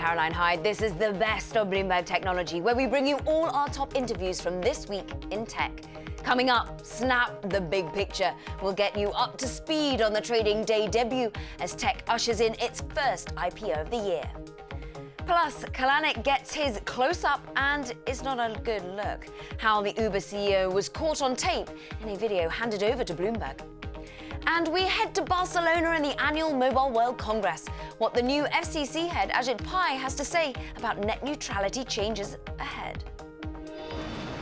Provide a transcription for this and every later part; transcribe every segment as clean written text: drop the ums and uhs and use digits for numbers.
Caroline Hyde. This is the best of Bloomberg Technology, where we bring you all our top interviews from this week in tech. Coming up, Snap, the big picture. We'll get you up to speed on the trading day debut as tech ushers in its first IPO of the year. Plus, Kalanick gets his close-up and it's not a good look. How the Uber CEO was caught on tape in a video handed over to Bloomberg. And we head to Barcelona in the annual Mobile World Congress. What the new FCC head, Ajit Pai, has to say about net neutrality changes ahead.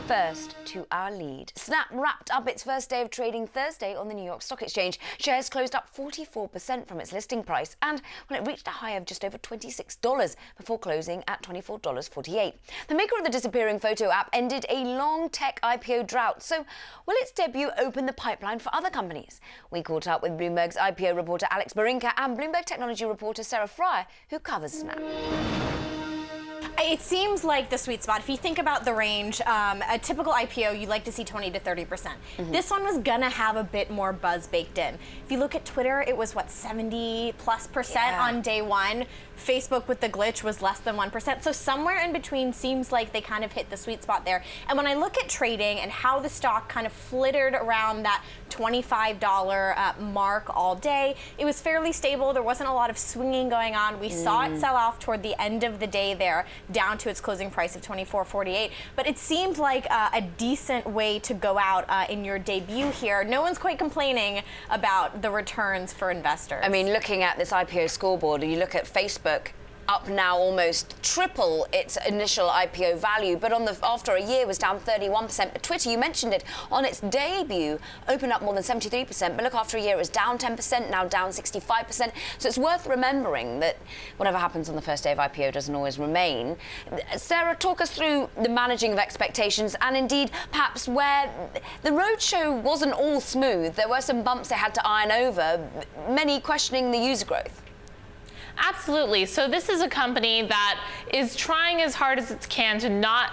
First, to our lead. Snap wrapped up its first day of trading Thursday on the New York Stock Exchange. Shares closed up 44% from its listing price, and it reached a high of just over $26 before closing at $24.48. The maker of the disappearing photo app ended a long tech IPO drought, so will its debut open the pipeline for other companies? We caught up with Bloomberg's IPO reporter Alex Barinka and Bloomberg Technology reporter Sarah Fryer, who covers Snap. It seems like the sweet spot. If you think about the range, a typical IPO, you'd like to see 20 to 30%. This one was gonna have a bit more buzz baked in. If you look at Twitter, it was 70+% on day one. Facebook with the glitch was less than 1%. So somewhere in between seems like they kind of hit the sweet spot there. And when I look at trading and how the stock kind of flittered around that $25 mark all day, it was fairly stable. There wasn't a lot of swinging going on. We saw it sell off toward the end of the day there, down to its closing price of $24.48. But it seemed like a decent way to go out in your debut here. No one's quite complaining about the returns for investors. I mean, looking at this IPO scoreboard, you look at Facebook, up now almost triple its initial IPO value, but after a year was down 31%. But Twitter, you mentioned it, on its debut opened up more than 73%, but look, after a year it was down 10%, now down 65%. So it's worth remembering that whatever happens on the first day of IPO doesn't always remain. Sarah, talk us through the managing of expectations and indeed perhaps where the roadshow wasn't all smooth. There were some bumps they had to iron over, many questioning the user growth. Absolutely. So this is a company that is trying as hard as it can to not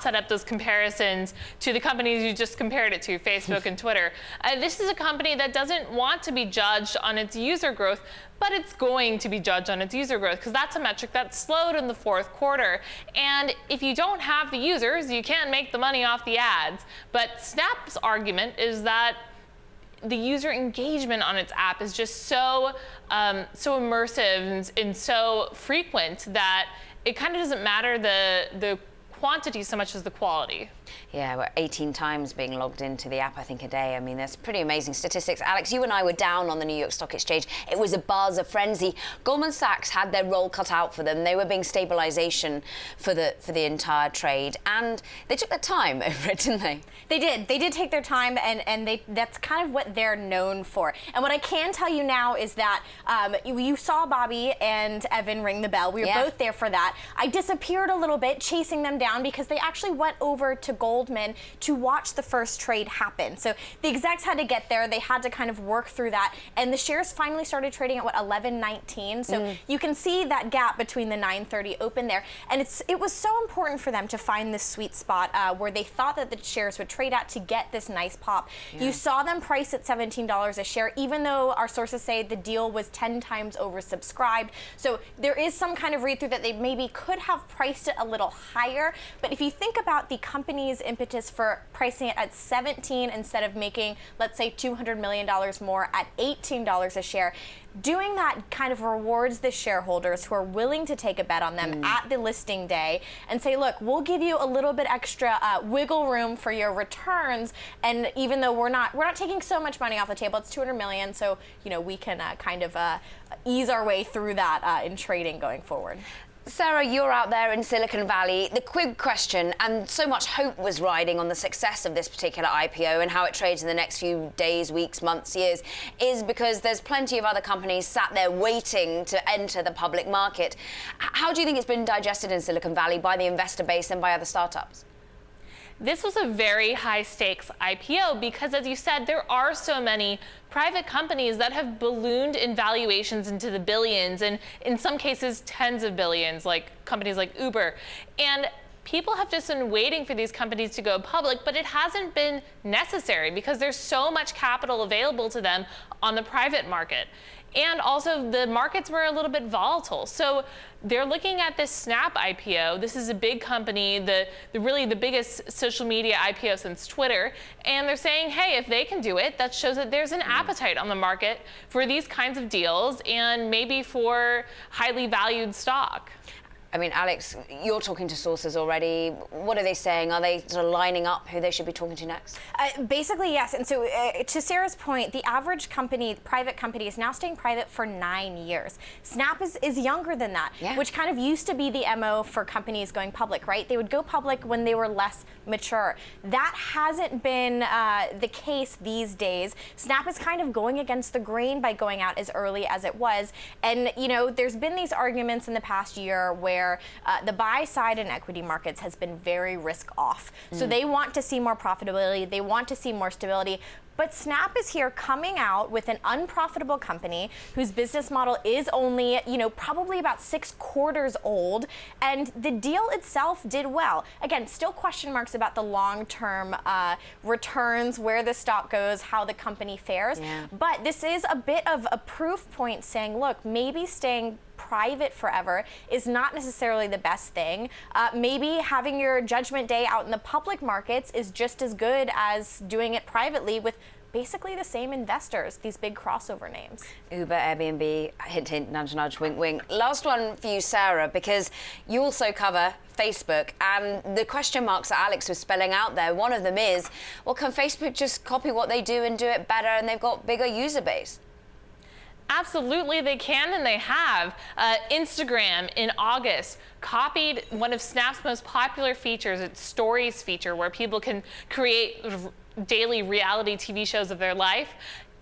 set up those comparisons to the companies you just compared it to, Facebook and Twitter. This is a company that doesn't want to be judged on its user growth, but it's going to be judged on its user growth because that's a metric that slowed in the fourth quarter. And if you don't have the users, you can't make the money off the ads. But Snap's argument is that the user engagement on its app is just so immersive and so frequent that it kind of doesn't matter the quantity so much as the quality. Yeah, we're 18 times being logged into the app, I think, a day. I mean, that's pretty amazing statistics. Alex, you and I were down on the New York Stock Exchange. It was a buzz, a frenzy. Goldman Sachs had their role cut out for them. They were being stabilization for the entire trade, and they took their time over it, didn't they? They did. They did take their time, and that's kind of what they're known for. And what I can tell you now is that you saw Bobby and Evan ring the bell. We were both there for that. I disappeared a little bit, chasing them down because they actually went over to Goldman to watch the first trade happen. So the execs had to get there. They had to kind of work through that. And the shares finally started trading at, $11.19. So you can see that gap between the 9:30 open there. And it was so important for them to find this sweet spot where they thought that the shares would trade at to get this nice pop. You saw them price at $17 a share, even though our sources say the deal was 10 times oversubscribed. So there is some kind of read-through that they maybe could have priced it a little higher. But if you think about the company's impetus for pricing it at 17 instead of making, let's say, $200 million more at $18 a share, doing that kind of rewards the shareholders who are willing to take a bet on them at the listing day and say, look, we'll give you a little bit extra wiggle room for your returns. And even though we're not taking so much money off the table, it's $200 million, so we can kind of ease our way through that in trading going forward. Sarah, you're out there in Silicon Valley. The quick question, and so much hope was riding on the success of this particular IPO and how it trades in the next few days, weeks, months, years, is because there's plenty of other companies sat there waiting to enter the public market. How do you think it's been digested in Silicon Valley by the investor base and by other startups? This was a very high stakes IPO because, as you said, there are so many private companies that have ballooned in valuations into the billions and in some cases tens of billions, like companies like Uber. And people have just been waiting for these companies to go public, but it hasn't been necessary because there's so much capital available to them on the private market. And also the markets were a little bit volatile. So they're looking at this Snap IPO. This is a big company, really the biggest social media IPO since Twitter. And they're saying, hey, if they can do it, that shows that there's an appetite on the market for these kinds of deals and maybe for highly valued stock. I mean, Alex, you're talking to sources already. What are they saying? Are they sort of lining up who they should be talking to next? Basically, yes. And so to Sarah's point, the average company, private company, is now staying private for 9 years. Snap is younger than that, which kind of used to be the MO for companies going public, right? They would go public when they were less mature. That hasn't been the case these days. Snap is kind of going against the grain by going out as early as it was. And, you know, there's been these arguments in the past year where the buy side in equity markets has been very risk off. So they want to see more profitability, they want to see more stability. But Snap is here coming out with an unprofitable company whose business model is only, you know, probably about 6 quarters old, and the deal itself did well. Again, still question marks about the long-term returns, where the stock goes, how the company fares. But this is a bit of a proof point saying, look, maybe staying private forever is not necessarily the best thing. Maybe having your judgment day out in the public markets is just as good as doing it privately with basically the same investors, these big crossover names. Uber, Airbnb, hint, hint, nudge, nudge, wink, wink. Last one for you, Sarah, because you also cover Facebook, and the question marks that Alex was spelling out there, one of them is, well, can Facebook just copy what they do and do it better, and they've got bigger user base? Absolutely, they can, and they have. Instagram in August copied one of Snap's most popular features, its Stories feature, where people can create daily reality TV shows of their life.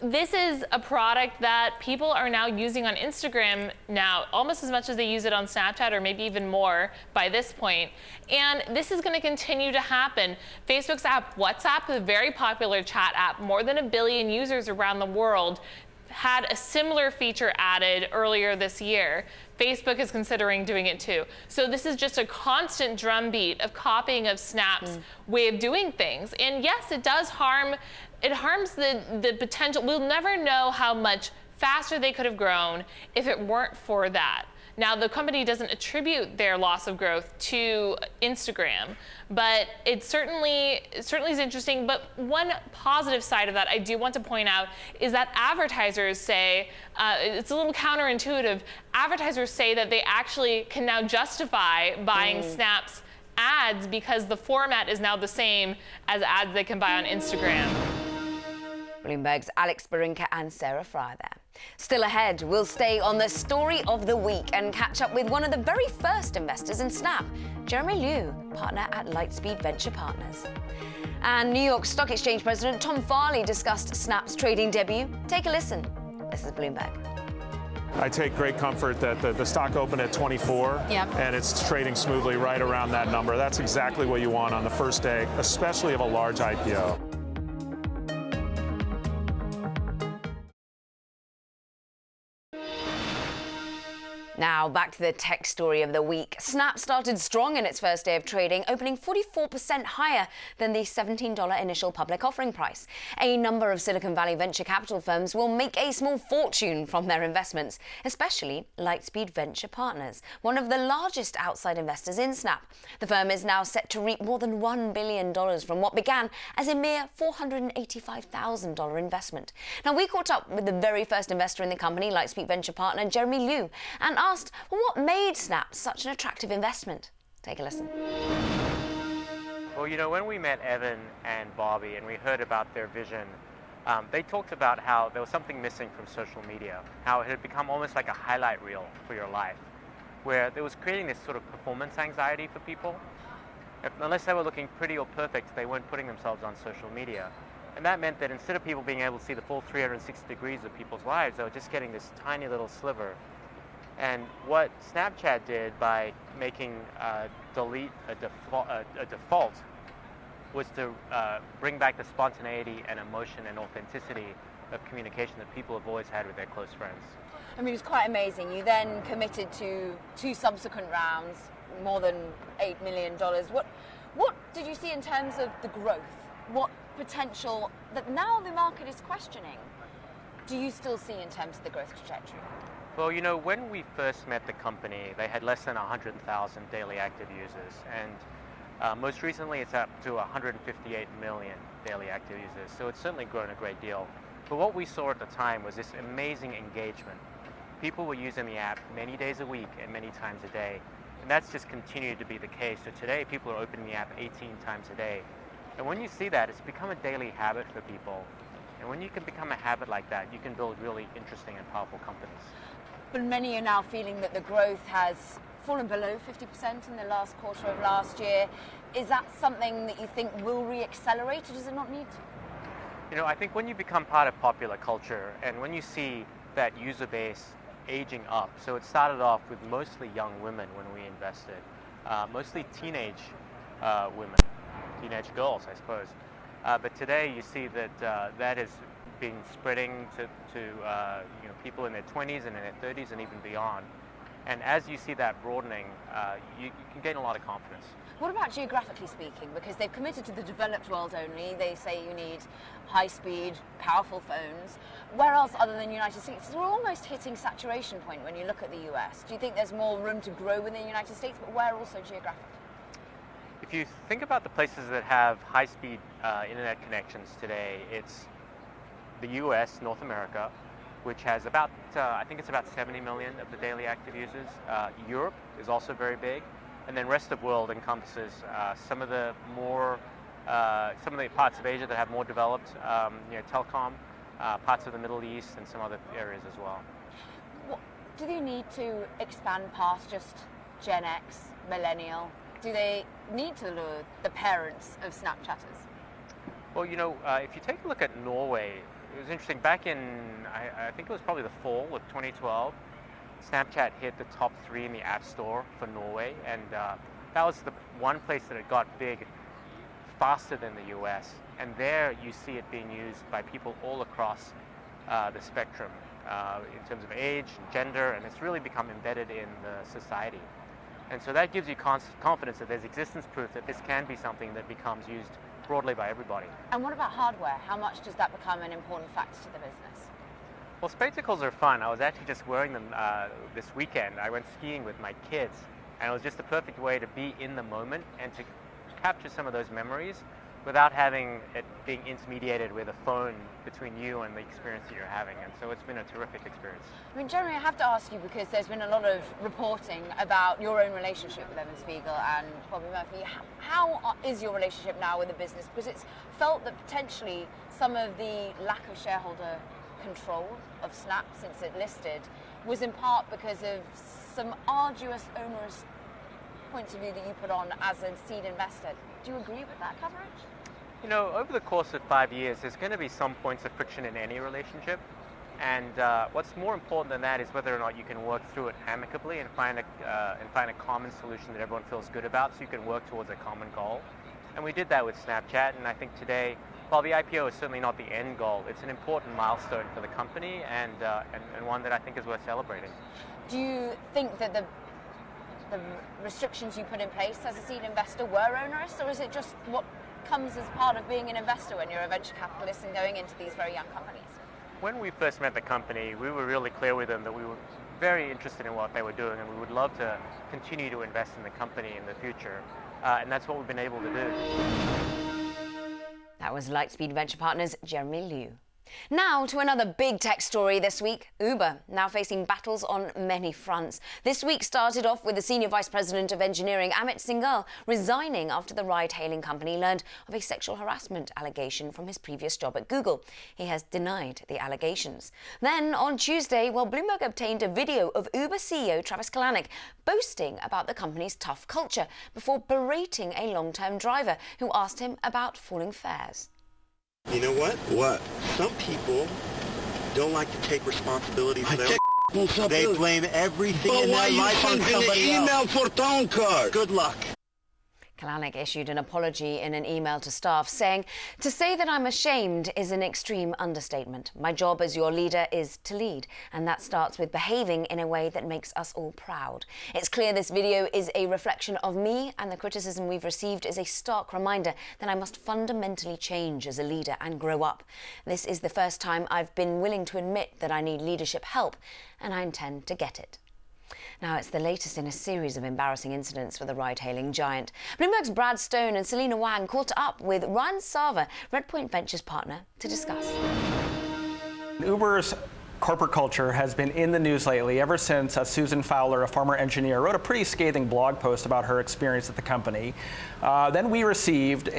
This is a product that people are now using on Instagram now almost as much as they use it on Snapchat, or maybe even more by this point. And this is going to continue to happen. Facebook's app WhatsApp, a very popular chat app, more than 1 billion users around the world, had a similar feature added earlier this year. Facebook is considering doing it too. So this is just a constant drumbeat of copying of Snap's way of doing things. And yes, it does harm, it harms the potential. We'll never know how much faster they could have grown if it weren't for that. Now, the company doesn't attribute their loss of growth to Instagram, but it certainly is interesting. But one positive side of that I do want to point out is that advertisers say, it's a little counterintuitive, advertisers say that they actually can now justify buying Snap's ads because the format is now the same as ads they can buy on Instagram. Bloomberg's Alex Barinka and Sarah Fryer there. Still ahead, we'll stay on the story of the week and catch up with one of the very first investors in Snap, Jeremy Liu, partner at Lightspeed Venture Partners. And New York Stock Exchange President Tom Farley discussed Snap's trading debut. Take a listen. This is Bloomberg. I take great comfort that the stock opened at 24, and it's trading smoothly right around that number. That's exactly what you want on the first day, especially of a large IPO. Now, back to the tech story of the week. Snap started strong in its first day of trading, opening 44% higher than the $17 initial public offering price. A number of Silicon Valley venture capital firms will make a small fortune from their investments, especially Lightspeed Venture Partners, one of the largest outside investors in Snap. The firm is now set to reap more than $1 billion from what began as a mere $485,000 investment. Now, we caught up with the very first investor in the company, Lightspeed Venture Partner Jeremy Liu, and asked, well, what made Snap such an attractive investment? Take a listen. Well, you know, when we met Evan and Bobby and we heard about their vision, they talked about how there was something missing from social media, how it had become almost like a highlight reel for your life, where it was creating this sort of performance anxiety for people. Unless they were looking pretty or perfect, they weren't putting themselves on social media. And that meant that instead of people being able to see the full 360 degrees of people's lives, they were just getting this tiny little sliver. And what Snapchat did by making delete a default was to bring back the spontaneity and emotion and authenticity of communication that people have always had with their close friends. I mean, it was quite amazing. You then committed to 2 subsequent rounds, more than $8 million. What did you see in terms of the growth? What potential that now the market is questioning? do you still see in terms of the growth trajectory? Well, you know, when we first met the company, they had less than 100,000 daily active users. And most recently, it's up to 158 million daily active users. So it's certainly grown a great deal. But what we saw at the time was this amazing engagement. People were using the app many days a week and many times a day. And that's just continued to be the case. So today, people are opening the app 18 times a day. And when you see that, it's become a daily habit for people. And when you can become a habit like that, you can build really interesting and powerful companies. But many are now feeling that the growth has fallen below 50% in the last quarter of last year. Is that something that you think will re-accelerate, or does it not need to? You know, I think when you become part of popular culture and when you see that user base aging up, so it started off with mostly young women when we invested, mostly teenage women, teenage girls, I suppose. But today you see that that is being spreading to you know, people in their 20s and in their 30s and even beyond. And as you see that broadening, you can gain a lot of confidence. What about geographically speaking? Because they've committed to the developed world only. They say you need high-speed, powerful phones. Where else other than the United States? We're almost hitting saturation point when you look at the US. Do you think there's more room to grow within the United States, but where also geographically? If you think about the places that have high-speed internet connections today, it's the US, North America, which has about, I think it's about 70 million of the daily active users. Europe is also very big. And then rest of the world encompasses some of the parts of Asia that have more developed, you know, telecom, parts of the Middle East, and some other areas as well. Do they need to expand past just Gen X, millennial? Do they need to lure the parents of Snapchatters? Well, you know, if you take a look at Norway, it was interesting. Back in, I think it was probably the fall of 2012, Snapchat hit the top 3 in the App Store for Norway, and that was the one place that it got big faster than the US. And there you see it being used by people all across the spectrum in terms of age and gender, and it's really become embedded in the society. And so that gives you confidence that there's existence proof that this can be something that becomes used broadly by everybody. And what about hardware? How much does that become an important factor to the business? Well, spectacles are fun. I was actually just wearing them this weekend. I went skiing with my kids, and it was just the perfect way to be in the moment and to capture some of those memories without having it being intermediated with a phone between you and the experience that you're having. And so it's been a terrific experience. I mean, Jeremy, I have to ask you, because there's been a lot of reporting about your own relationship with Evan Spiegel and Bobby Murphy. How is your relationship now with the business? Because it's felt that potentially some of the lack of shareholder control of Snap since it listed was in part because of some arduous, onerous points of view that you put on as a seed investor. Do you agree with that coverage? You know, over the course of 5 years, there's going to be some points of friction in any relationship. And what's more important than that is whether or not you can work through it amicably and find a common solution that everyone feels good about, so you can work towards a common goal. And we did that with Snapchat, and I think today, while the IPO is certainly not the end goal, it's an important milestone for the company and one that I think is worth celebrating. Do you think that the restrictions you put in place as a seed investor were onerous, or is it just what comes as part of being an investor when you're a venture capitalist and going into these very young companies? When we first met the company, we were really clear with them that we were very interested in what they were doing, and we would love to continue to invest in the company in the future. And that's what we've been able to do. That was Lightspeed Venture Partners' Jeremy Liu. Now to another big tech story this week. Uber, now facing battles on many fronts. This week started off with the Senior Vice President of Engineering, Amit Singhal, resigning after the ride-hailing company learned of a sexual harassment allegation from his previous job at Google. He has denied the allegations. Then on Tuesday, Bloomberg obtained a video of Uber CEO Travis Kalanick boasting about the company's tough culture before berating a long-term driver who asked him about falling fares. You know what? What? Some people don't like to take responsibility for their They blame everything in their life on somebody else. Email for phone card. Good luck. Kalanick issued an apology in an email to staff saying, "To say that I'm ashamed is an extreme understatement. My job as your leader is to lead, and that starts with behaving in a way that makes us all proud. It's clear this video is a reflection of me, and the criticism we've received is a stark reminder that I must fundamentally change as a leader and grow up. This is the first time I've been willing to admit that I need leadership help, and I intend to get it." Now, it's the latest in a series of embarrassing incidents for the ride-hailing giant. Bloomberg's Brad Stone and Selena Wang caught up with Ryan Sava, Redpoint Ventures partner, to discuss. Uber's corporate culture has been in the news lately ever since Susan Fowler, a former engineer, wrote a pretty scathing blog post about her experience at the company. Then we received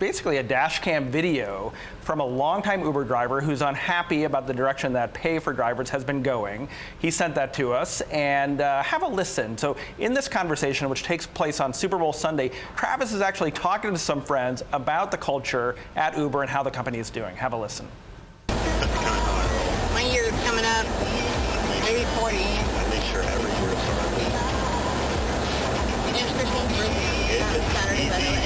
basically a dash cam video from a longtime Uber driver who's unhappy about the direction that pay for drivers has been going. He sent that to us, and have a listen. So in this conversation, which takes place on Super Bowl Sunday, Travis is actually talking to some friends about the culture at Uber and how the company is doing. Have a listen. My year's coming up, maybe 40. I make sure every year it's around. It's Christmas birthday, Saturday, by the way.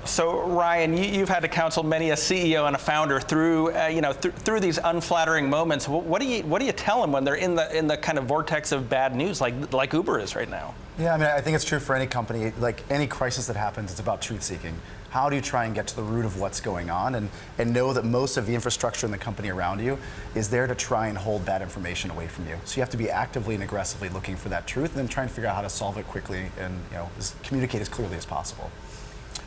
So Ryan, you've had to counsel many a CEO and a founder through through these unflattering moments. What do you tell them when they're in the kind of vortex of bad news like Uber is right now? Yeah, I mean, I think it's true for any company. Like any crisis that happens, it's about truth seeking. How do you try and get to the root of what's going on and know that most of the infrastructure in the company around you is there to try and hold bad information away from you? So you have to be actively and aggressively looking for that truth and then trying to figure out how to solve it quickly and communicate as clearly as possible.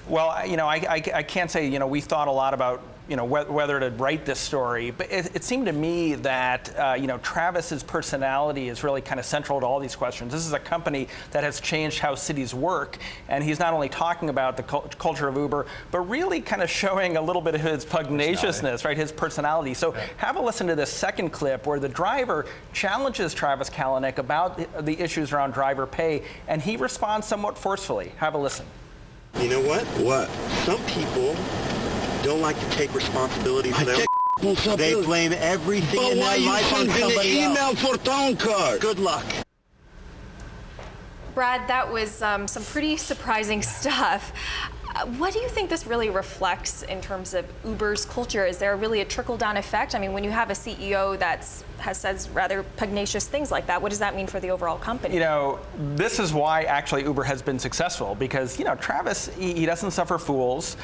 Well, I can't say, we thought a lot about, whether to write this story, but it seemed to me that, Travis's personality is really kind of central to all these questions. This is a company that has changed how cities work, and he's not only talking about the culture of Uber, but really kind of showing a little bit of his pugnaciousness, right, his personality. So have a listen to this second clip where the driver challenges Travis Kalanick about the issues around driver pay, and he responds somewhat forcefully. Have a listen. You know what? What? Some people don't like to take responsibility for their They blame everything in their life on somebody else. Email for phone card. Good luck. Brad, that was some pretty surprising stuff. What do you think this really reflects in terms of Uber's culture? Is there really a trickle-down effect? I mean, when you have a CEO that says rather pugnacious things like that, what does that mean for the overall company? This is why actually Uber has been successful because, Travis, he doesn't suffer fools.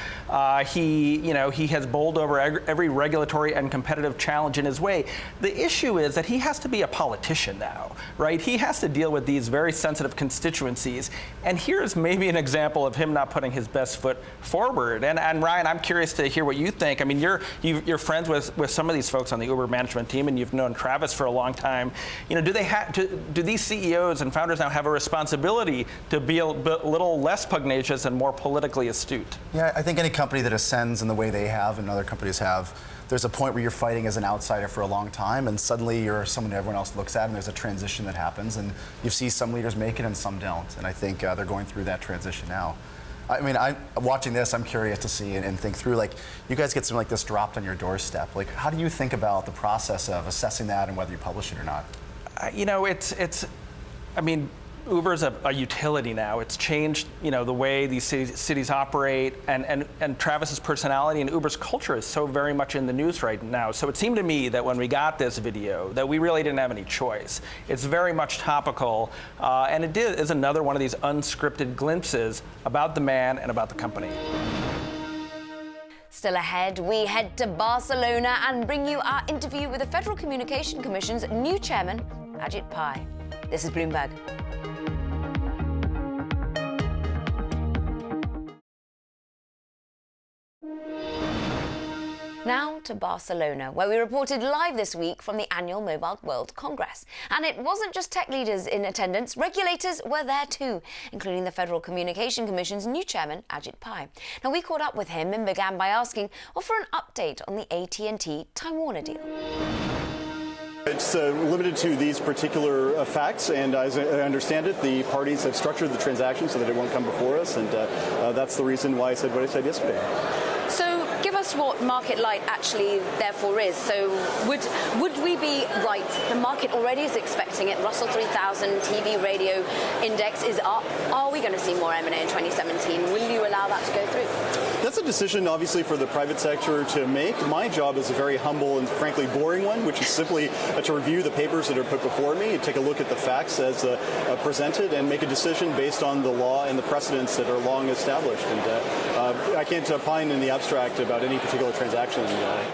He has bowled over every regulatory and competitive challenge in his way. The issue is that he has to be a politician now, right? He has to deal with these very sensitive constituencies. And here's maybe an example of him not putting his best foot forward. And Ryan, I'm curious to hear what you think. I mean, you're friends with some of these folks on the Uber management team, and you've known Travis for a long time. Do these CEOs and founders now have a responsibility to be a little less pugnacious and more politically astute? Yeah, I think any company that ascends in the way they have and other companies have, there's a point where you're fighting as an outsider for a long time, and suddenly you're someone everyone else looks at, and there's a transition that happens, and you see some leaders make it and some don't. And I think they're going through that transition now. I mean, watching this, I'm curious to see and think through, you guys get something like this dropped on your doorstep. How do you think about the process of assessing that and whether you publish it or not? Uber's a utility now. It's changed, the way these cities operate, and Travis's personality and Uber's culture is so very much in the news right now. So it seemed to me that when we got this video, that we really didn't have any choice. It's very much topical, and it is another one of these unscripted glimpses about the man and about the company. Still ahead, we head to Barcelona and bring you our interview with the Federal Communication Commission's new chairman, Ajit Pai. This is Bloomberg. Now to Barcelona, where we reported live this week from the annual Mobile World Congress. And it wasn't just tech leaders in attendance, regulators were there too, including the Federal Communication Commission's new chairman, Ajit Pai. Now, we caught up with him and began by asking for an update on the AT&T Time Warner deal. It's limited to these particular facts, and as I understand it, the parties have structured the transaction so that it won't come before us, and that's the reason why I said what I said yesterday. So give us that's what market light actually therefore is. So would we be right? The market already is expecting it. Russell 3000 TV radio index is up. Are we going to see more M&A in 2017? Will you allow that to go through? That's a decision, obviously, for the private sector to make. My job is a very humble and frankly boring one, which is simply to review the papers that are put before me, take a look at the facts as presented, and make a decision based on the law and the precedents that are long established. And I can't opine in the abstract about any particular transaction.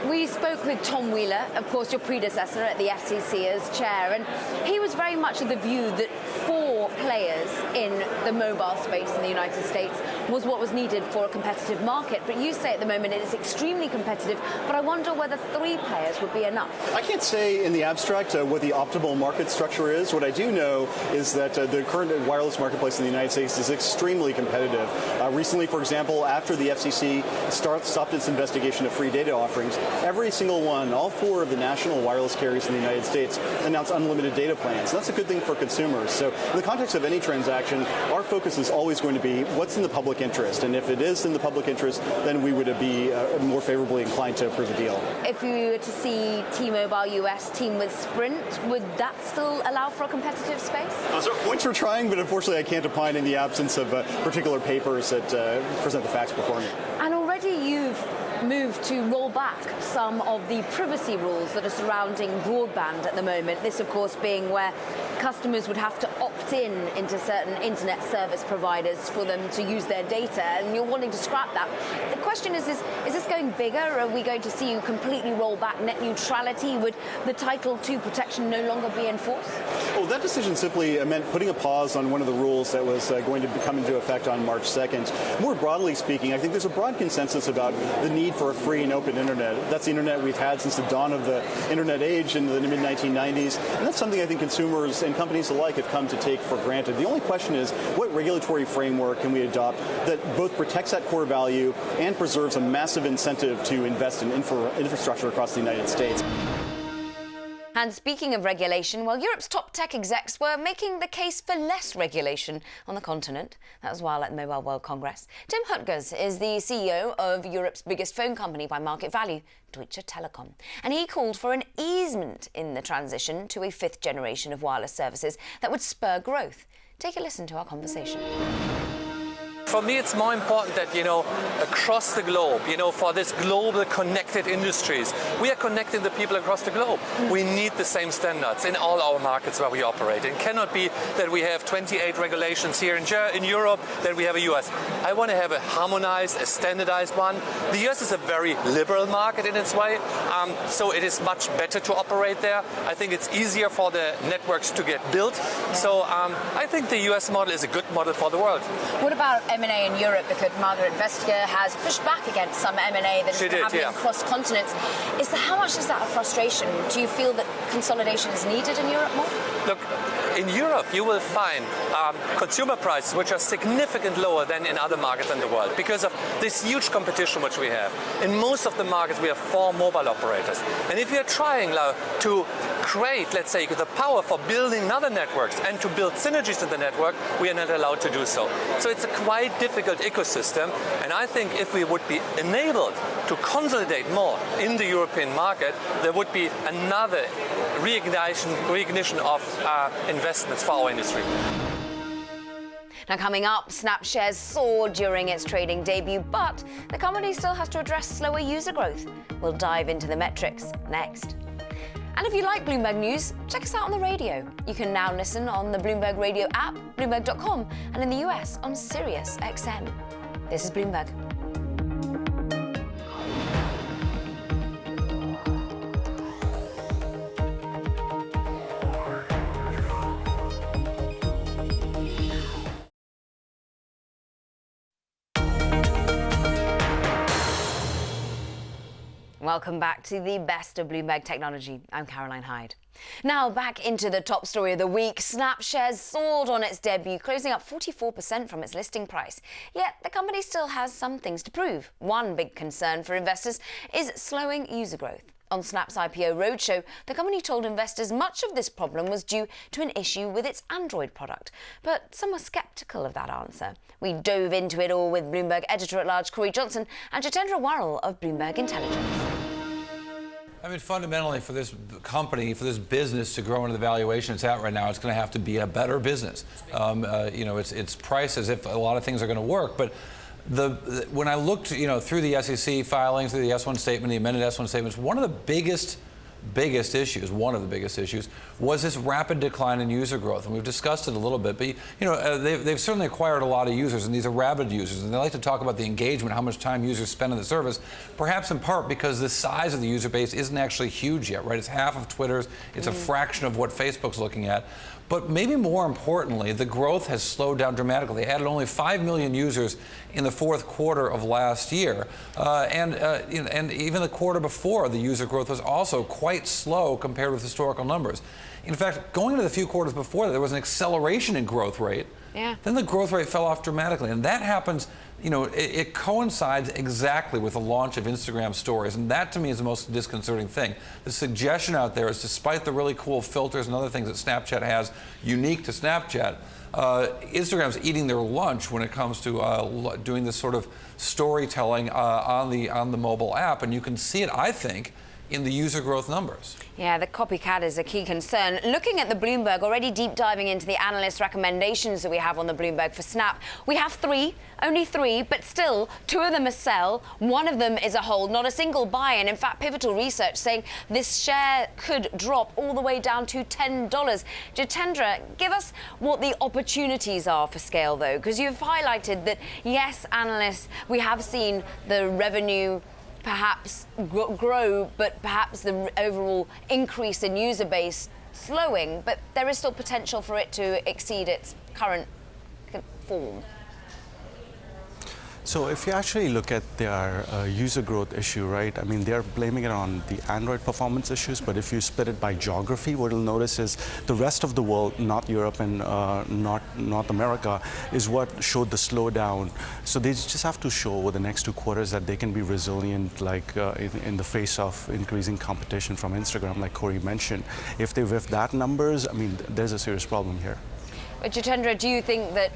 We spoke with Tom Wheeler, of course, your predecessor at the FCC as chair, and he was very much of the view that 4 players in the mobile space in the United States was what was needed for a competitive market. But you say at the moment it is extremely competitive, but I wonder whether 3 players would be enough. I can't say in the abstract what the optimal market structure is. What I do know is that the current wireless marketplace in the United States is extremely competitive. Recently, for example, after the FCC stopped its investigation of free data offerings, every single one, all 4 of the national wireless carriers in the United States announced unlimited data plans. That's a good thing for consumers. So in the context of any transaction, our focus is always going to be what's in the public interest. And if it is in the public interest, then we would be more favorably inclined to approve a deal. If we were to see T-Mobile US team with Sprint, would that still allow for a competitive space? So points we're trying, but unfortunately I can't opine in the absence of particular papers that present the facts before me. And already you've moved to roll back some of the privacy rules that are surrounding broadband at the moment. This, of course, being where customers would have to opt in into certain internet service providers for them to use their data, and you're wanting to scrap that. The question is this going bigger? Are we going to see you completely roll back net neutrality? Would the Title II protection no longer be enforced? Well, that decision simply meant putting a pause on one of the rules that was going to come into effect on March 2nd. More broadly speaking, I think there's a broad consensus about the need for a free and open internet. That's the internet we've had since the dawn of the internet age in the mid-1990s, and that's something I think consumers and companies alike have come to take for granted. The only question is, what regulatory framework can we adopt that both protects that core value and preserves a massive incentive to invest in infrastructure across the United States? And speaking of regulation, well, Europe's top tech execs were making the case for less regulation on the continent. That was while at the Mobile World Congress. Tim Höttges is the CEO of Europe's biggest phone company by market value, Deutsche Telekom. And he called for an easement in the transition to a 5th generation of wireless services that would spur growth. Take a listen to our conversation. For me, it's more important that, across the globe, for this global connected industries, we are connecting the people across the globe. We need the same standards in all our markets where we operate. It cannot be that we have 28 regulations here in Europe, that we have a US. I want to have a harmonized, a standardized one. The US is a very liberal market in its way, so it is much better to operate there. I think it's easier for the networks to get built. So I think the US model is a good model for the world. What about M&A in Europe? Because Margaret Vestager has pushed back against some M&A that has been happening across continents. How much is that a frustration? Do you feel that consolidation is needed in Europe more? Look, in Europe you will find consumer prices which are significantly lower than in other markets in the world because of this huge competition which we have. In most of the markets we have 4 mobile operators. And if you're trying now to create, let's say, the power for building other networks and to build synergies in the network, we are not allowed to do so. So it's a quite difficult ecosystem, and I think if we would be enabled to consolidate more in the European market, there would be another reignition of investments for our industry. Now coming up, Snap shares soared during its trading debut, but the company still has to address slower user growth. We'll dive into the metrics next. And if you like Bloomberg News, check us out on the radio. You can now listen on the Bloomberg Radio app, Bloomberg.com, and in the US on Sirius XM. This is Bloomberg. Welcome back to the best of Bloomberg Technology. I'm Caroline Hyde. Now back into the top story of the week. Snap shares soared on its debut, closing up 44% from its listing price. Yet the company still has some things to prove. One big concern for investors is slowing user growth. On Snap's IPO roadshow, the company told investors much of this problem was due to an issue with its Android product. But some were sceptical of that answer. We dove into it all with Bloomberg editor-at-large Corey Johnson and Jitendra Warrell of Bloomberg Intelligence. I mean, fundamentally, for this company, for this business to grow into the valuation it's at right now, it's going to have to be a better business. It's priced as if a lot of things are going to work, but when I looked, through the SEC filings, through the S1 statement, the amended S1 statements, one of the biggest issues was this rapid decline in user growth, and we've discussed it a little bit. But they've certainly acquired a lot of users, and these are rabid users, and they like to talk about the engagement, how much time users spend on the service, perhaps in part because the size of the user base isn't actually huge yet, right? It's half of Twitter's, it's a fraction of what Facebook's looking at. But maybe more importantly, the growth has slowed down dramatically. They added only 5 million users in the fourth quarter of last year. And even the quarter before, the user growth was also quite slow compared with historical numbers. In fact, going into the few quarters before that, there was an acceleration in growth rate. Yeah. Then the growth rate fell off dramatically. And that happens, it coincides exactly with the launch of Instagram stories. And that, to me, is the most disconcerting thing. The suggestion out there is, despite the really cool filters and other things that Snapchat has unique to Snapchat, Instagram's eating their lunch when it comes to doing this sort of storytelling on the mobile app. And you can see it, I think, in the user growth numbers. Yeah, the copycat is a key concern. Looking at the Bloomberg, already deep diving into the analyst recommendations that we have on the Bloomberg for Snap, we have only three, but still 2 of them are sell, 1 of them is a hold, not a single buy. And in fact, Pivotal Research saying this share could drop all the way down to $10. Jitendra, give us what the opportunities are for scale, though, because you've highlighted that, yes, analysts, we have seen the revenue perhaps grow, but perhaps the overall increase in user base slowing, but there is still potential for it to exceed its current form. So if you actually look at their user growth issue, right, I mean, they're blaming it on the Android performance issues, but if you split it by geography, what you'll notice is the rest of the world, not Europe and not North America, is what showed the slowdown. So they just have to show over the next 2 quarters that they can be resilient, like in the face of increasing competition from Instagram, like Corey mentioned. If they whiff that numbers, I mean, there's a serious problem here. Jitendra, do you think that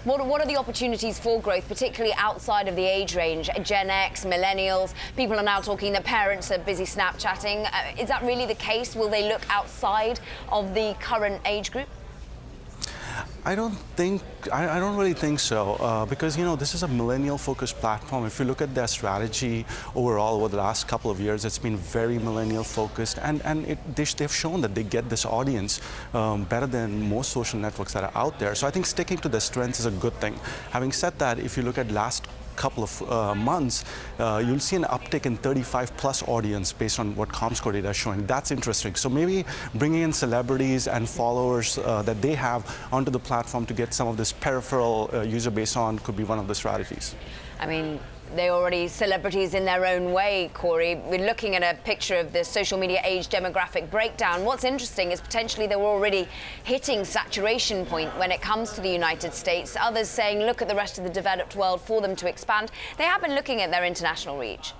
what are the opportunities for growth, particularly outside of the age range, Gen X, millennials? People are now talking that parents are busy Snapchatting. Is that really the case? Will they look outside of the current age group? I don't really think so, because this is a millennial-focused platform. If you look at their strategy overall over the last couple of years, it's been very millennial-focused, and they've shown that they get this audience better than most social networks that are out there. So I think sticking to their strengths is a good thing. Having said that, if you look at last couple of months, you'll see an uptick in 35+ audience based on what Comscore data is showing. That's interesting. So maybe bringing in celebrities and followers that they have onto the platform to get some of this peripheral user base on could be one of the strategies. I mean, they're already celebrities in their own way, Corey. We're looking at a picture of the social media age demographic breakdown. What's interesting is potentially they were already hitting saturation point when it comes to the United States. Others saying, look at the rest of the developed world for them to expand. They have been looking at their international reach.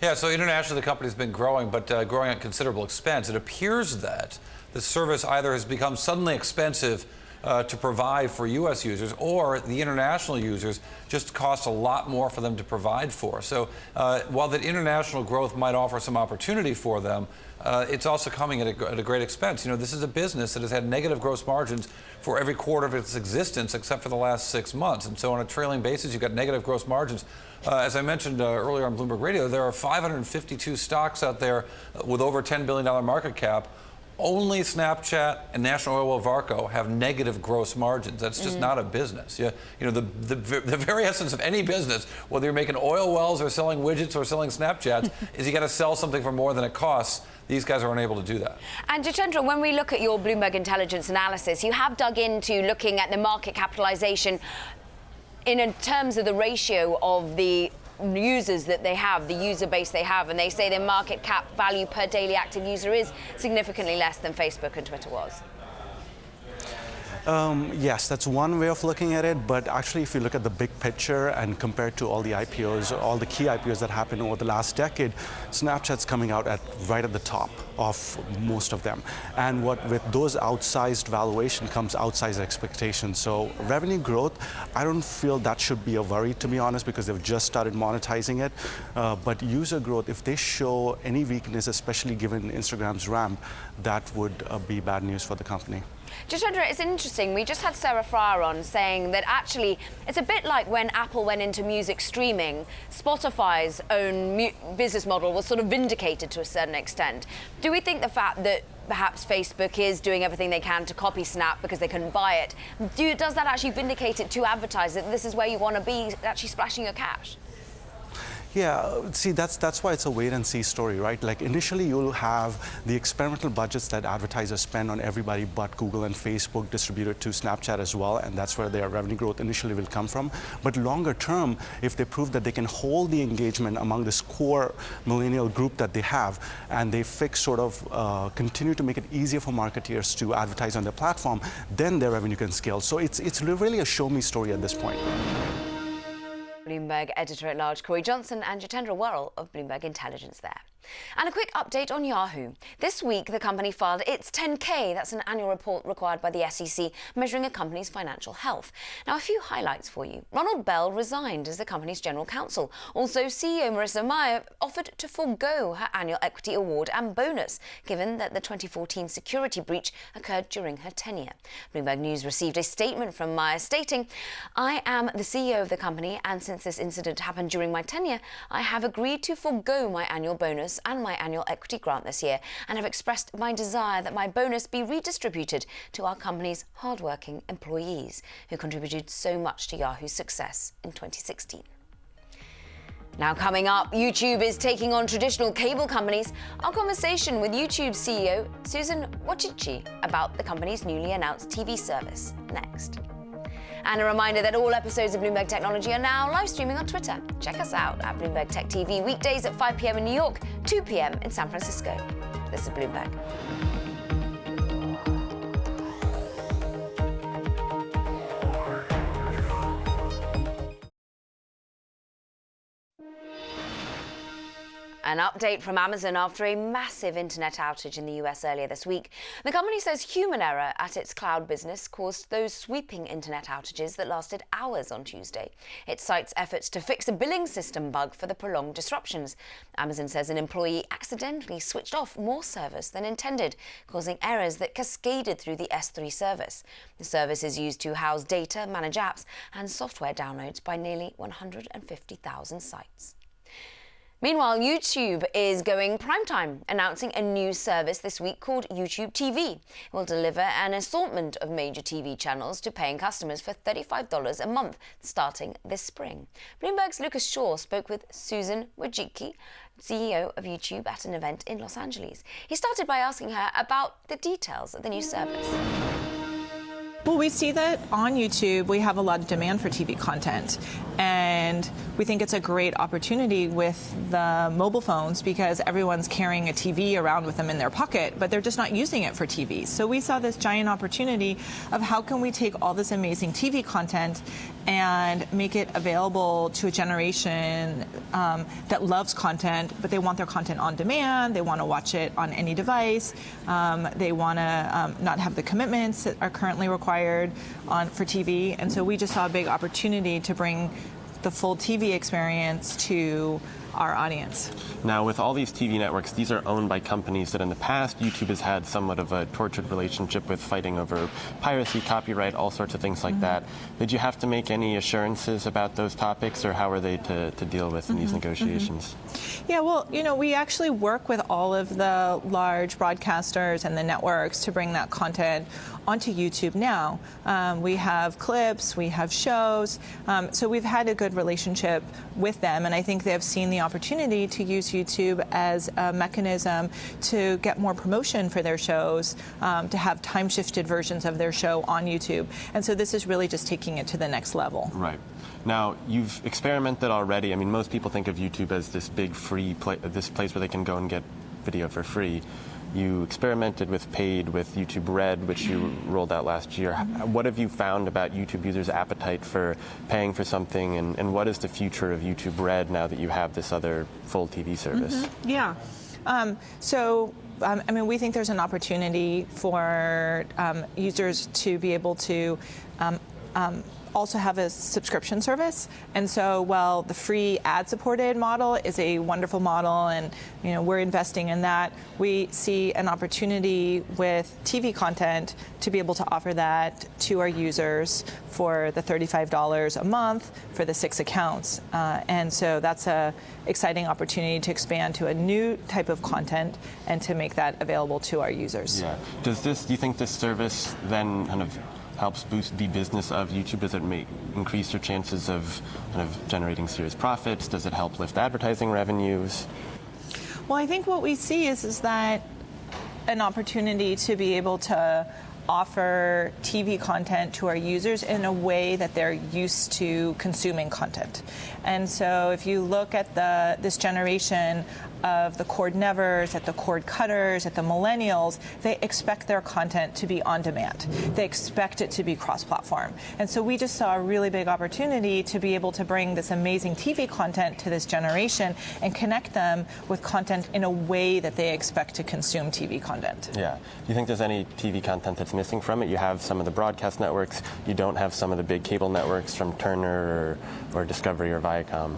Yeah, so internationally the company's been growing, but growing at considerable expense. It appears that the service either has become suddenly expensive to provide for U.S. users, or the international users just cost a lot more for them to provide for. So while the international growth might offer some opportunity for them, it's also coming at a great expense. This is a business that has had negative gross margins for every quarter of its existence except for the last 6 months. And so on a trailing basis, you've got negative gross margins. As I mentioned earlier on Bloomberg Radio, there are 552 stocks out there with over $10 billion market cap. Only Snapchat and National Oilwell Varco have negative gross margins. That's just not a business. The very essence of any business, whether you're making oil wells or selling widgets or selling Snapchats, is you got to sell something for more than it costs. These guys are unable to do that. And Jitendra, when we look at your Bloomberg Intelligence analysis, you have dug into looking at the market capitalization in terms of the ratio of the users that they have, the user base they have, and they say their market cap value per daily active user is significantly less than Facebook and Twitter was. Yes, that's one way of looking at it, but actually if you look at the big picture and compare to all the IPOs, all the key IPOs that happened over the last decade, Snapchat's coming out right at the top of most of them. And with those outsized valuation comes outsized expectations. So revenue growth, I don't feel that should be a worry, to be honest, because they've just started monetizing it. But user growth, if they show any weakness, especially given Instagram's ramp, that would be bad news for the company. Jitendra, it's interesting. We just had Sarah Fryer on saying that actually it's a bit like when Apple went into music streaming. Spotify's own business model was sort of vindicated to a certain extent. Do we think the fact that perhaps Facebook is doing everything they can to copy Snap because they couldn't buy it, does that actually vindicate it to advertisers that this is where you want to be actually splashing your cash? Yeah, see, that's why it's a wait-and-see story, right? Like, initially, you'll have the experimental budgets that advertisers spend on everybody but Google and Facebook distributed to Snapchat as well, and that's where their revenue growth initially will come from. But longer term, if they prove that they can hold the engagement among this core millennial group that they have, and they continue to make it easier for marketeers to advertise on their platform, then their revenue can scale. So it's really a show-me story at this point. Bloomberg editor-at-large Corey Johnson and Jitendra Worrell of Bloomberg Intelligence there. And a quick update on Yahoo. This week, the company filed its 10K. That's an annual report required by the SEC, measuring a company's financial health. Now, a few highlights for you. Ronald Bell resigned as the company's general counsel. Also, CEO Marissa Mayer offered to forego her annual equity award and bonus, given that the 2014 security breach occurred during her tenure. Bloomberg News received a statement from Mayer stating, "I am the CEO of the company, and since this incident happened during my tenure, I have agreed to forego my annual bonus and my annual equity grant this year, and have expressed my desire that my bonus be redistributed to our company's hardworking employees who contributed so much to Yahoo's success in 2016. Now coming up, YouTube is taking on traditional cable companies. Our conversation with YouTube CEO Susan Wojcicki about the company's newly announced TV service next. And a reminder that all episodes of Bloomberg Technology are now live streaming on Twitter. Check us out at Bloomberg Tech TV weekdays at 5 p.m. in New York, 2 p.m. in San Francisco. This is Bloomberg. An update from Amazon after a massive internet outage in the US earlier this week. The company says human error at its cloud business caused those sweeping internet outages that lasted hours on Tuesday. It cites efforts to fix a billing system bug for the prolonged disruptions. Amazon says an employee accidentally switched off more service than intended, causing errors that cascaded through the S3 service. The service is used to house data, manage apps, and software downloads by nearly 150,000 sites. Meanwhile, YouTube is going primetime, announcing a new service this week called YouTube TV. It will deliver an assortment of major TV channels to paying customers for $35 a month, starting this spring. Bloomberg's Lucas Shaw spoke with Susan Wojcicki, CEO of YouTube, at an event in Los Angeles. He started by asking her about the details of the new service. Well, we see that on YouTube we have a lot of demand for TV content, and we think it's a great opportunity with the mobile phones because everyone's carrying a TV around with them in their pocket, but they're just not using it for TV. So we saw this giant opportunity of how can we take all this amazing TV content and make it available to a generation that loves content, but they want their content on demand, they want to watch it on any device, they want to not have the commitments that are currently required for TV. And so we just saw a big opportunity to bring the full TV experience to our audience. Now, with all these TV networks, these are owned by companies that in the past YouTube has had somewhat of a tortured relationship with, fighting over piracy, copyright, all sorts of things like that. Did you have to make any assurances about those topics, or how are they to deal with in these negotiations? Yeah, well, you know, we actually work with all of the large broadcasters and the networks to bring that content onto YouTube now. We have clips, we have shows, so we've had a good relationship with them, and I think they've seen the opportunity to use YouTube as a mechanism to get more promotion for their shows, to have time-shifted versions of their show on YouTube. And so this is really just taking it to the next level. Right. Now, you've experimented already. I mean, most people think of YouTube as this big free this place where they can go and get video for free. You experimented with paid with YouTube Red, which you rolled out last year. What have you found about YouTube users' appetite for paying for something, and what is the future of YouTube Red now that you have this other full TV service? Yeah. I mean, we think there's an opportunity for users to be able to also have a subscription service. And so while the free ad-supported model is a wonderful model, and we're investing in that, we see an opportunity with TV content to be able to offer that to our users for the $35 a month for the 6 accounts. And so that's a exciting opportunity to expand to a new type of content and to make that available to our users. Yeah. Do you think this service then kind of helps boost the business of YouTube? Does it increase your chances of kind of generating serious profits? Does it help lift advertising revenues? Well, I think what we see is that an opportunity to be able to offer TV content to our users in a way that they're used to consuming content. And so if you look at this generation of the cord nevers, at the cord cutters, at the millennials, they expect their content to be on demand. They expect it to be cross-platform. And so we just saw a really big opportunity to be able to bring this amazing TV content to this generation and connect them with content in a way that they expect to consume TV content. Yeah. Do you think there's any TV content that's missing from it? You have some of the broadcast networks. You don't have some of the big cable networks from Turner or Discovery or Viacom.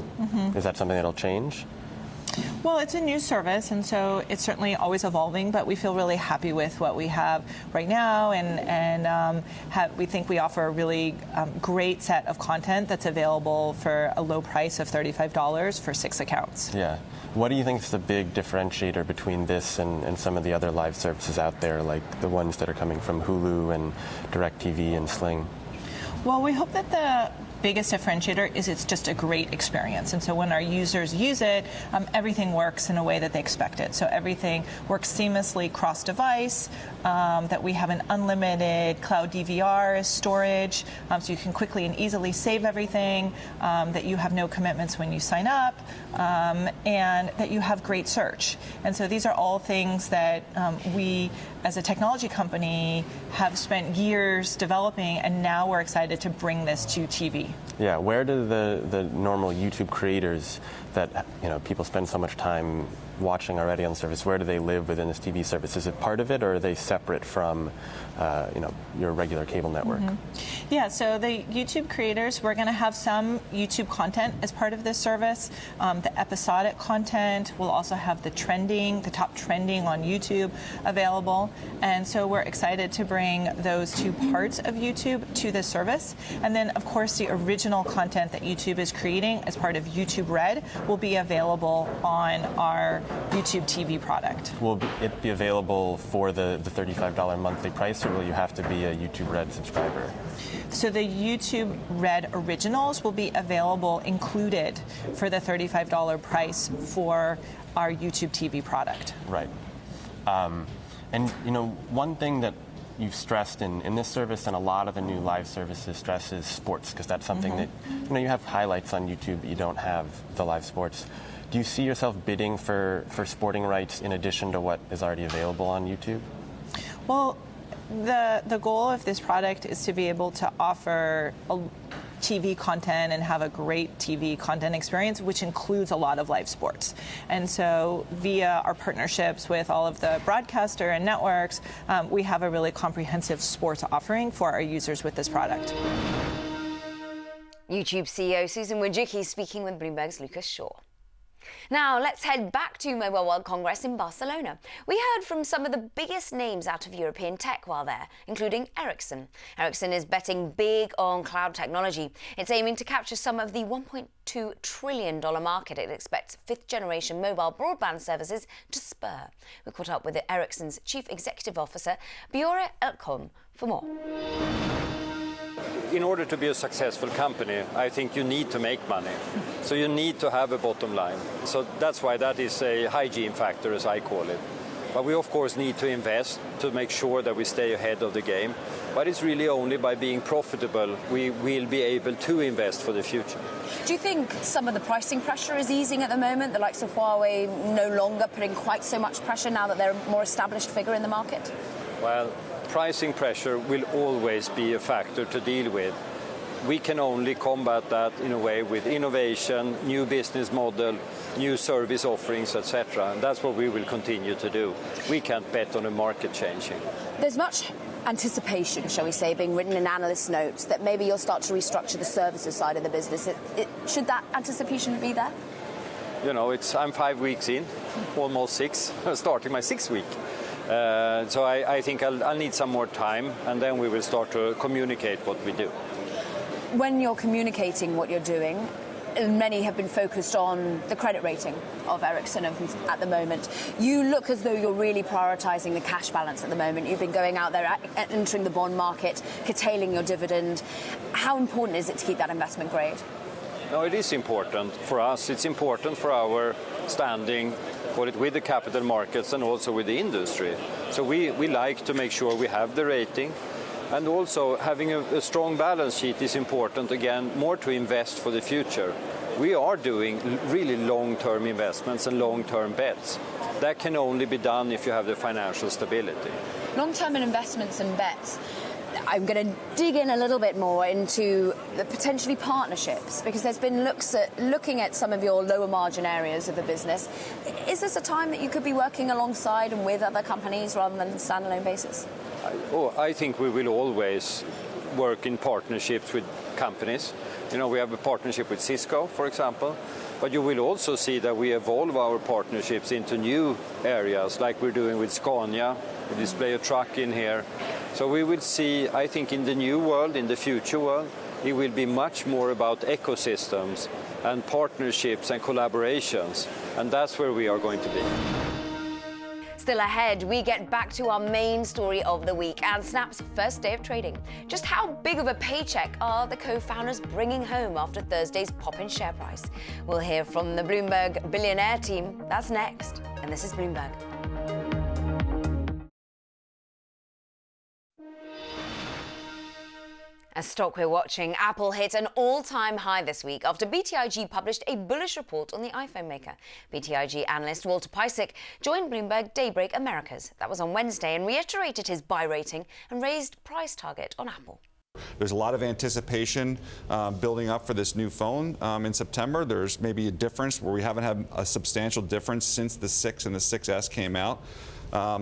Is that something that'll change? Well, it's a new service, and so it's certainly always evolving, but we feel really happy with what we have right now, and we think we offer a really great set of content that's available for a low price of $35 for 6 accounts. Yeah. What do you think is the big differentiator between this and some of the other live services out there, like the ones that are coming from Hulu and DirecTV and Sling? Well, we hope that the biggest differentiator is it's just a great experience. And so when our users use it, everything works in a way that they expect it. So everything works seamlessly cross-device, that we have an unlimited cloud DVR storage, so you can quickly and easily save everything, that you have no commitments when you sign up, and that you have great search. And so these are all things that we, as a technology company, have spent years developing, and now we're excited to bring this to TV. Yeah, where do the normal YouTube creators that people spend so much time watching already on the service, where do they live within this TV service? Is it part of it, or are they separate from your regular cable network? Yeah, so the YouTube creators, we're going to have some YouTube content as part of this service. The episodic content, we'll also have the top trending on YouTube available. And so we're excited to bring those two parts of YouTube to this service. And then, of course, the original content that YouTube is creating as part of YouTube Red will be available on our YouTube TV product. Will it be available for the $35 monthly price, or will you have to be a YouTube Red subscriber? So the YouTube Red Originals will be available included for the $35 price for our YouTube TV product. Right. And one thing that you've stressed in this service and a lot of the new live services stresses sports, because that's something that you have highlights on YouTube, but you don't have the live sports. Do you see yourself bidding for sporting rights in addition to what is already available on YouTube? Well, the goal of this product is to be able to offer TV content and have a great TV content experience, which includes a lot of live sports. And so via our partnerships with all of the broadcaster and networks, we have a really comprehensive sports offering for our users with this product. YouTube CEO Susan Wojcicki speaking with Bloomberg's Lucas Shaw. Now, let's head back to Mobile World Congress in Barcelona. We heard from some of the biggest names out of European tech while there, including Ericsson. Ericsson is betting big on cloud technology. It's aiming to capture some of the $1.2 trillion market it expects fifth-generation mobile broadband services to spur. We caught up with Ericsson's Chief Executive Officer, Björn Ekholm, for more. In order to be a successful company, I think you need to make money. So you need to have a bottom line. So that's why that is a hygiene factor, as I call it. But we of course need to invest to make sure that we stay ahead of the game. But it's really only by being profitable we will be able to invest for the future. Do you think some of the pricing pressure is easing at the moment? The likes of Huawei no longer putting quite so much pressure now that they're a more established figure in the market? Well, pricing pressure will always be a factor to deal with. We can only combat that in a way with innovation, new business model, new service offerings, etc. And that's what we will continue to do. We can't bet on the market changing. There's much anticipation, shall we say, being written in analyst notes that maybe you'll start to restructure the services side of the business. Should that anticipation be there? You know, I'm 5 weeks in, almost 6, starting my 6th week. So I think I'll need some more time, and then we will start to communicate what we do. When you're communicating what you're doing, many have been focused on the credit rating of Ericsson at the moment. You look as though you're really prioritising the cash balance at the moment. You've been going out there, entering the bond market, curtailing your dividend. How important is it to keep that investment grade? No, it is important for us. It's important for our standing, call it, with the capital markets and also with the industry. So we like to make sure we have the rating. And also having a strong balance sheet is important, again, more to invest for the future. We are doing really long-term investments and long-term bets. That can only be done if you have the financial stability. Long-term investments and bets. I'm going to dig in a little bit more into the potentially partnerships, because there's been looking at some of your lower margin areas of the business. Is this a time that you could be working alongside and with other companies rather than standalone basis? I think we will always work in partnerships with companies. You know, we have a partnership with Cisco, for example, but you will also see that we evolve our partnerships into new areas, like we're doing with Scania. We display a truck in here. So we will see, I think, in the new world, in the future world, it will be much more about ecosystems and partnerships and collaborations, and that's where we are going to be. Still ahead, we get back to our main story of the week and Snap's first day of trading. Just how big of a paycheck are the co-founders bringing home after Thursday's pop in share price? We'll hear from the Bloomberg billionaire team. That's next. And this is Bloomberg. A stock we're watching, Apple hit an all-time high this week after BTIG published a bullish report on the iPhone maker. BTIG analyst Walter Piecyk joined Bloomberg Daybreak Americas. That was on Wednesday, and reiterated his buy rating and raised price target on Apple. There's a lot of anticipation building up for this new phone in September. There's maybe a difference where we haven't had a substantial difference since the 6 and the 6S came out.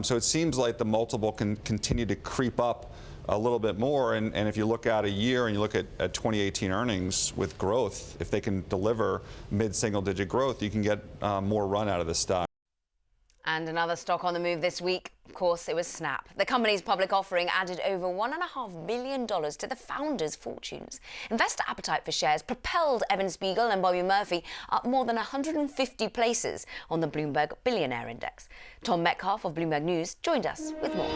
So it seems like the multiple can continue to creep up a little bit more, and if you look at a year and you look at 2018 earnings with growth, if they can deliver mid-single-digit growth, you can get more run out of this stock. And another stock on the move this week, of course, it was Snap. The company's public offering added over $1.5 billion to the founders' fortunes. Investor appetite for shares propelled Evan Spiegel and Bobby Murphy up more than 150 places on the Bloomberg Billionaire Index. Tom Metcalf of Bloomberg News joined us with more.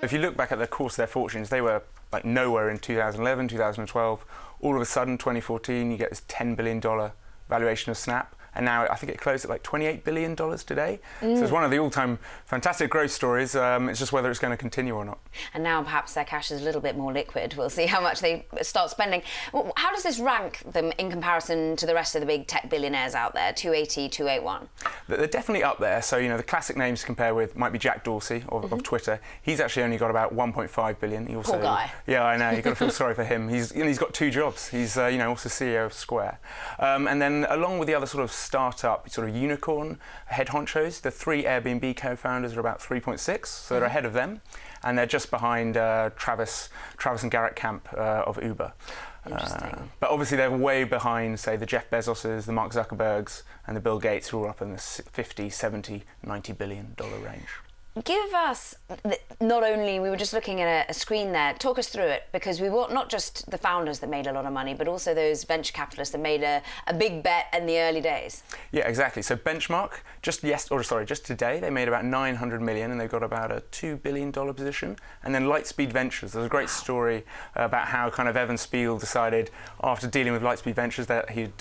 If you look back at the course of their fortunes, they were like nowhere in 2011, 2012. All of a sudden, 2014, you get this $10 billion valuation of Snap. And now I think it closed at like $28 billion today. So it's one of the all-time fantastic growth stories. It's just whether it's going to continue or not. And now perhaps their cash is a little bit more liquid. We'll see how much they start spending. How does this rank them in comparison to the rest of the big tech billionaires out there, 280, 281? They're definitely up there. So, you know, the classic names to compare with might be Jack Dorsey of Twitter. He's actually only got about 1.5 billion. He also, poor guy. Yeah, I know. You've got to feel sorry for him. He's got 2 jobs. He's also CEO of Square. And then along with the other sort of startup, sort of unicorn head honchos, the 3 Airbnb co-founders are about 3.6, so they're ahead of them, and they're just behind Travis and Garrett Camp of Uber. But obviously they're way behind, say, the Jeff Bezoses, the Mark Zuckerbergs, and the Bill Gates, who are up in the $50, $70, $90 billion range. Give us, not only, we were just looking at a screen there, talk us through it, because we want not just the founders that made a lot of money, but also those venture capitalists that made a big bet in the early days. Yeah, exactly. So Benchmark, just today, they made about 900 million and they've got about a $2 billion position. And then Lightspeed Ventures, there's a great story about how kind of Evan Spiegel decided after dealing with Lightspeed Ventures that he'd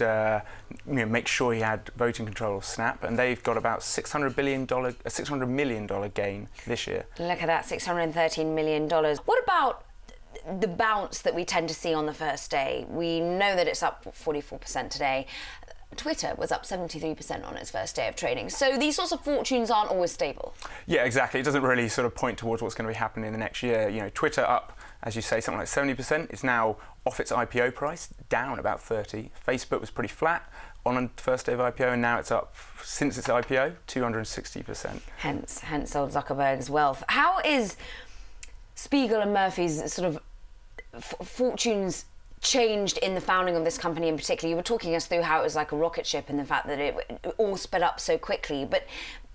make sure he had voting control of Snap, and they've got about $600 million gain this year. Look at that, $613 million. What about the bounce that we tend to see on the first day? We know that it's up 44% today. Twitter was up 73% on its first day of trading. So these sorts of fortunes aren't always stable. Yeah, exactly. It doesn't really sort of point towards what's going to be happening in the next year. You know, Twitter up, as you say, something like 70%. It's now off its IPO price, down about 30. Facebook was pretty flat on the first day of IPO, and now it's up, since its IPO, 260%. Hence old Zuckerberg's wealth. How is Spiegel and Murphy's sort of fortunes changed in the founding of this company in particular? You were talking us through how it was like a rocket ship and the fact that it all sped up so quickly, but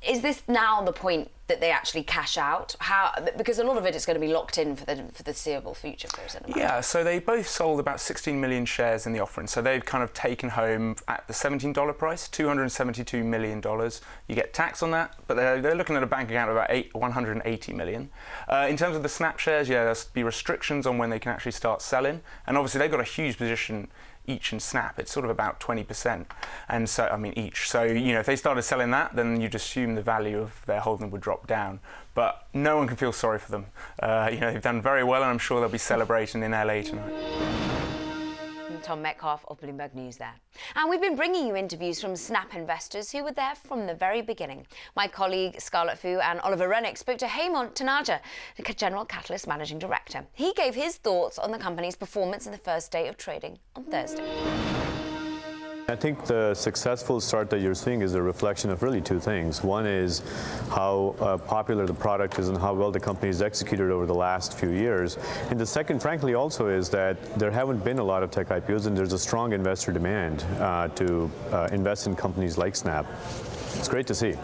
is this now the point that they actually cash out? How? Because a lot of it is going to be locked in for the foreseeable future for us. Yeah, so they both sold about 16 million shares in the offering. So they've kind of taken home at the $17 price, $272 million. You get tax on that, but they're looking at a bank account of about $180 million. In terms of the Snap shares, yeah, there'll be restrictions on when they can actually start selling. And obviously they've got a huge position each in Snap. It's sort of about 20%, and so I mean each. So if they started selling that, then you'd assume the value of their holding would drop down. But no one can feel sorry for them. They've done very well, and I'm sure they'll be celebrating in LA tonight. Tom Metcalf of Bloomberg News there. And we've been bringing you interviews from Snap investors who were there from the very beginning. My colleague Scarlett Fu and Oliver Rennick spoke to Hemant Taneja, the General Catalyst Managing Director. He gave his thoughts on the company's performance in the first day of trading on Thursday. I think the successful start that you're seeing is a reflection of really two things. One is how popular the product is and how well the company has executed over the last few years. And the second, frankly, also is that there haven't been a lot of tech IPOs, and there's a strong investor demand to invest in companies like Snap. It's great to see.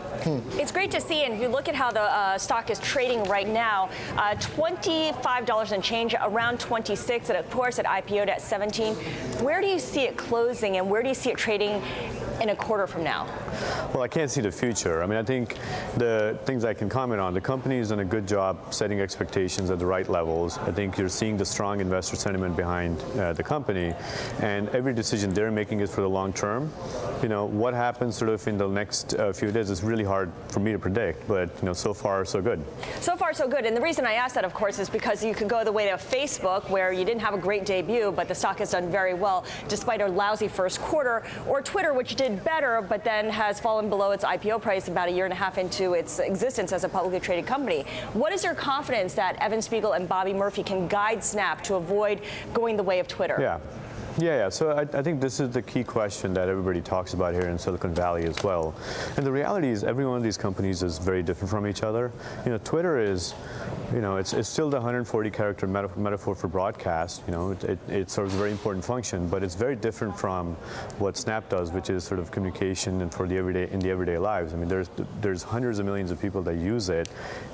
It's great to see, and if you look at how the stock is trading right now, $25 and change, around 26, and of course it IPO'd at 17. Where do you see it closing, and where do you see it trading in a quarter from now? Well, I can't see the future. I mean, I think the things I can comment on, the company has done a good job setting expectations at the right levels. I think you're seeing the strong investor sentiment behind the company, and every decision they're making is for the long term. What happens sort of in the next few days is really hard for me to predict, but so far so good. So far so good, and the reason I ask that, of course, is because you could go the way of Facebook, where you didn't have a great debut, but the stock has done very well despite a lousy first quarter, or Twitter, which did better, but then has fallen below its IPO price about a year and a half into its existence as a publicly traded company. What is your confidence that Evan Spiegel and Bobby Murphy can guide Snap to avoid going the way of Twitter? Yeah. So I think this is the key question that everybody talks about here in Silicon Valley as well. And the reality is every one of these companies is very different from each other. Twitter is, it's still the 140-character metaphor for broadcast. It serves a very important function, but it's very different from what Snap does, which is sort of communication and for the everyday lives. I mean, there's hundreds of millions of people that use it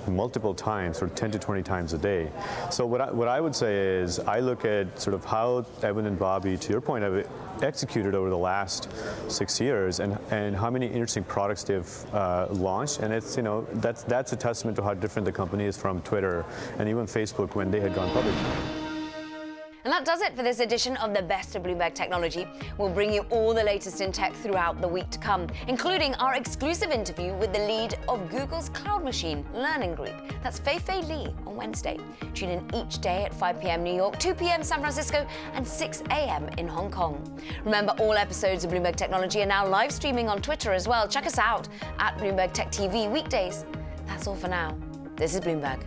multiple times, sort of 10 to 20 times a day. So what I would say is I look at sort of how Evan and Bobby, to your point, have executed over the last 6 years, and how many interesting products they've launched, and it's that's a testament to how different the company is from Twitter and even Facebook when they had gone public. And that does it for this edition of the Best of Bloomberg Technology. We'll bring you all the latest in tech throughout the week to come, including our exclusive interview with the lead of Google's Cloud Machine Learning Group. That's Fei-Fei Li on Wednesday. Tune in each day at 5 p.m. New York, 2 p.m. San Francisco, and 6 a.m. in Hong Kong. Remember, all episodes of Bloomberg Technology are now live streaming on Twitter as well. Check us out at Bloomberg Tech TV weekdays. That's all for now. This is Bloomberg.